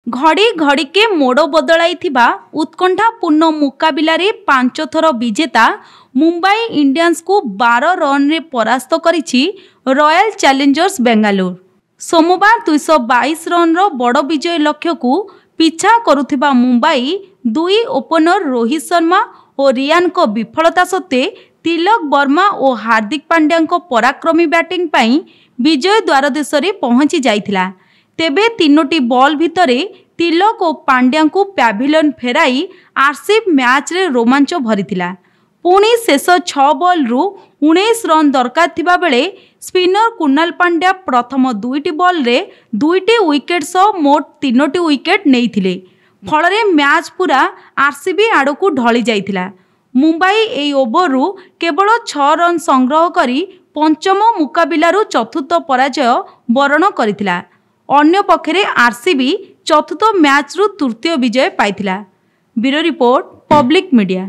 घड़ी घड़ीके मोड़ बदलाइथिबा उत्कंठापूर्ण मुकाबिलारे 5 थर विजेता मुंबई इंडियंस को 12 रन रे परास्त करिछि रॉयल चैलेंजर्स बेंगालुरु। सोमवार 222 रन रो बड़ विजय लक्ष्य को पिछा करुथिबा मुंबई दुई ओपनर रोहित शर्मा और रियान को विफलता सत्वे तिलक वर्मा और हार्दिक पांड्या को पराक्रमी बैटिंग पाई विजय द्वारदेश रे पहुंची जाइथिला। तेबे 3टी बॉल भितरे तिलक और पांड्या को पैभिलियन फेराई आरसीबी मैच रे रोमांच भरीथिला। पुणी शेष 6 बॉल रु 19 रन दरकार थिबा बेले स्पिनर कुणाल पांड्या प्रथम 2टी बॉल रे 2टी विकेट सह मोट 3टी विकेट नेइथिले। फलरे मैच पूरा आरसीबी आड़कू ढली जाइथिला। मुंबई एई ओभर केवल 6 रन संग्रह करी पंचम मुकाबिलारू चतुर्थ पराजय बरण करिथिला। अन्य पक्षरे आरसीबी चतुर्थ मैच रु तृतीय विजय पाइथिला। Bureau report, public media.